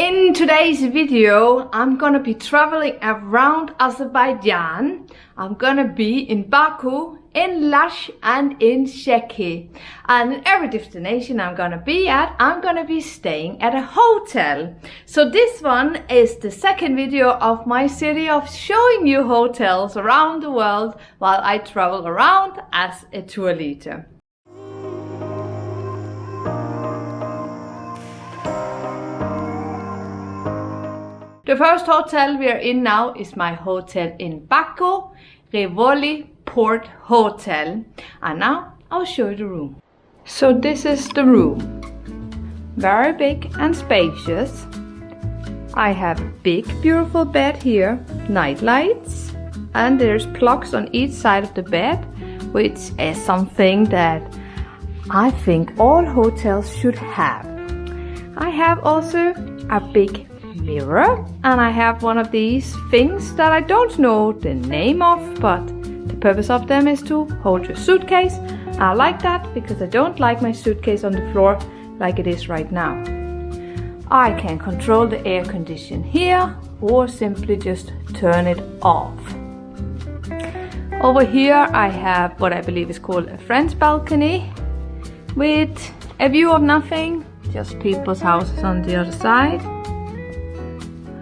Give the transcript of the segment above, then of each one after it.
In today's video, I'm gonna be traveling around Azerbaijan. I'm gonna be in Baku, in Lahij and in Sheki. And in every destination I'm gonna be at, I'm gonna be staying at a hotel. So this one is the second video of my series of showing you hotels around the world while I travel around as a tour leader. The first hotel we are in now is my hotel in Baku, Rivoli Port Hotel. And now I'll show you the room. So this is the room. Very big and spacious. I have a big beautiful bed here, night lights, and there's plugs on each side of the bed, which is something that I think all hotels should have. I have also a big mirror, and I have one of these things that I don't know the name of, but the purpose of them is to hold your suitcase. I like that because I don't like my suitcase on the floor like it is right now. I can control the air condition here or simply just turn it off. Over here I have what I believe is called a French balcony with a view of nothing, just people's houses on the other side.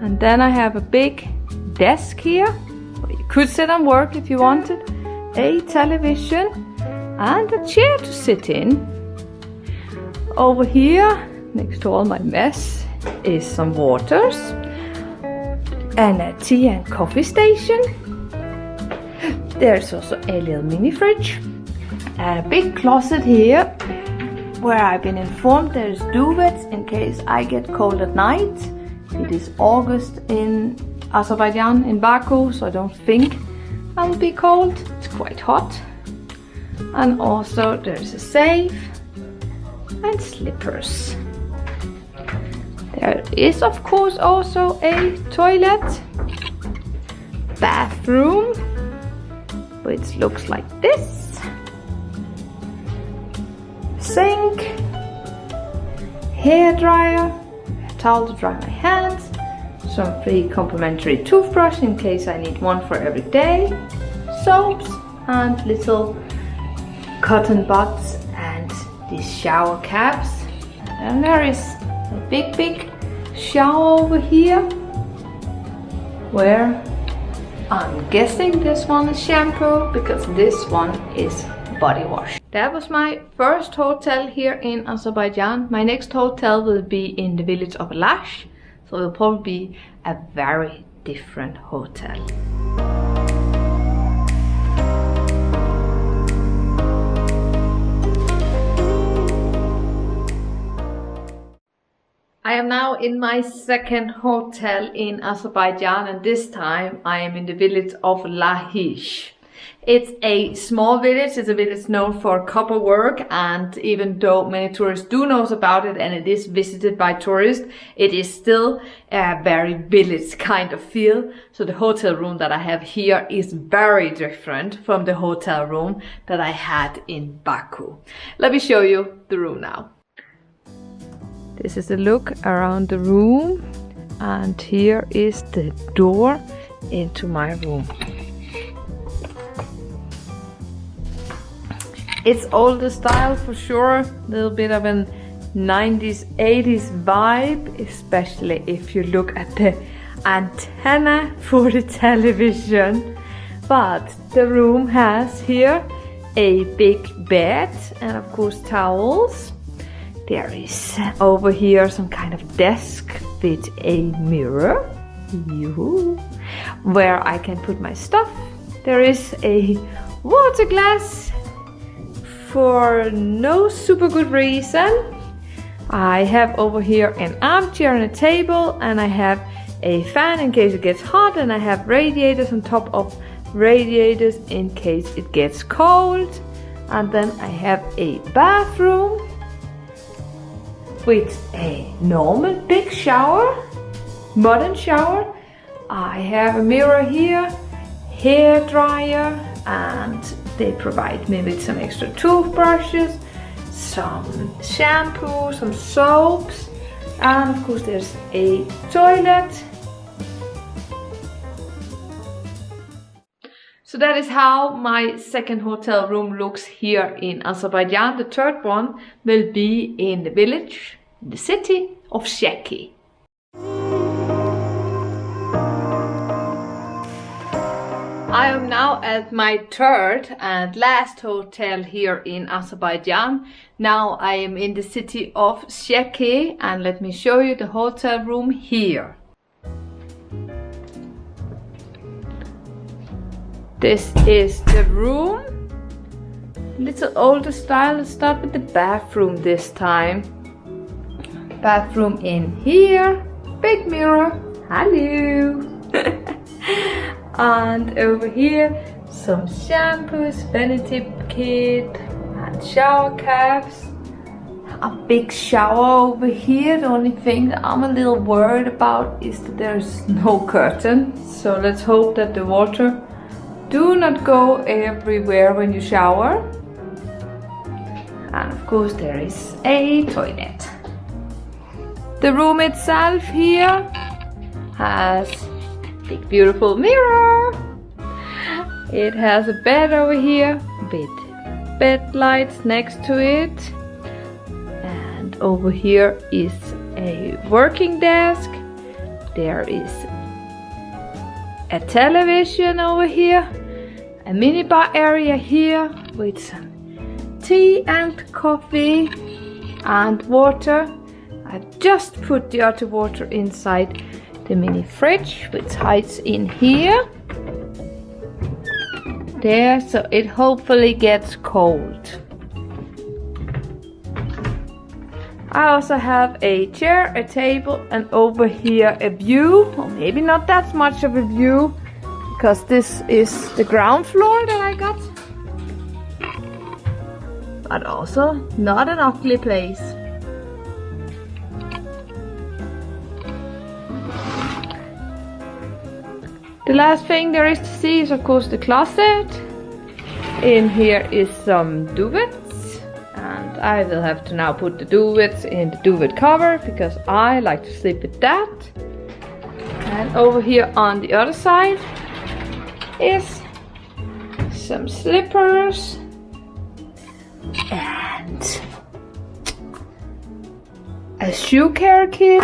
And then I have a big desk here where you could sit and work if you wanted, a television and a chair to sit in. Over here, next to all my mess, is some waters and a tea and coffee station. There's also a little mini fridge and a big closet here where I've been informed there's duvets in case I get cold at night. It is August in Azerbaijan, in Baku, so I don't think I will be cold. It's quite hot. And also there's a safe and slippers. There is of course also a toilet, bathroom, which looks like this. Sink, hairdryer, towel to dry my hands, some free complimentary toothbrush in case I need one for every day, soaps and little cotton buds and these shower caps. And there is a big shower over here where I'm guessing this one is shampoo because this one is body wash. That was my first hotel here in Azerbaijan. My next hotel will be in the village of Lahij, so it will probably be a very different hotel. I am now in my second hotel in Azerbaijan, and this time I am in the village of Lahij. It's a small village, it's a village known for copper work, and even though many tourists do know about it and it is visited by tourists, it is still a very village kind of feel. So the hotel room that I have here is very different from the hotel room that I had in Baku. Let me show you the room now. This is a look around the room, and here is the door into my room. It's older style for sure, a little bit of an 90s, 80s vibe, especially if you look at the antenna for the television. But the room has here a big bed and of course towels. There is over here some kind of desk with a mirror where I can put my stuff. There is a water glass for no super good reason. I have over here an armchair and a table, and I have a fan in case it gets hot, and I have radiators on top of radiators in case it gets cold. And then I have a bathroom with a normal big shower, modern shower. I have a mirror here, hair dryer, and they provide me with some extra toothbrushes, some shampoo, some soaps, And of course there's a toilet. So that is how my second hotel room looks here in Azerbaijan. The third one will be in the village, in the city of Sheki. I am now at my third and last hotel here in Azerbaijan. Now I am in the city of Sheki, and let me show you the hotel room here. This is the room. Little older style. Let's start with the bathroom this time. Bathroom in here. Big mirror. Hello. And over here, some shampoos, vanity kit, and shower caps. A big shower over here. The only thing that I'm a little worried about is that there's no curtain. So let's hope that the water do not go everywhere when you shower. And of course there is a toilet. The room itself here has a big beautiful mirror. It has a bed over here with bed lights next to it. And over here is a working desk. There is a television over here. A minibar area here with some tea and coffee and water. I've just put the other water inside the mini fridge, which hides in here. There, so it hopefully gets cold. I also have a chair, a table, and over here a view, or maybe not that much of a view, because this is the ground floor that I got. But also not an ugly place. The last thing there is to see is of course the closet. In here is some duvets, and I will have to now put the duvets in the duvet cover because I like to sleep with that. And over here on the other side is some slippers and a shoe care kit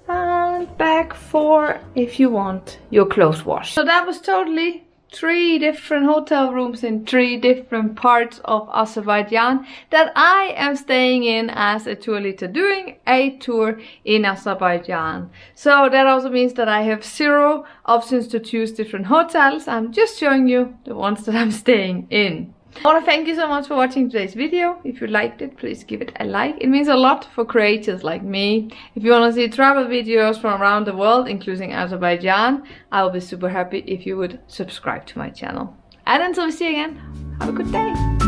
and bag for if you want your clothes washed. So that was totally 3 different hotel rooms in 3 different parts of Azerbaijan that I am staying in as a tour leader doing a tour in Azerbaijan. So that also means that I have 0 options to choose different hotels. I'm just showing you the ones that I'm staying in. I want to thank you so much for watching today's video. If you liked it, please give it a like. It means a lot for creators like me. If you want to see travel videos from around the world, including Azerbaijan, I will be super happy if you would subscribe to my channel. And until we see you again, have a good day.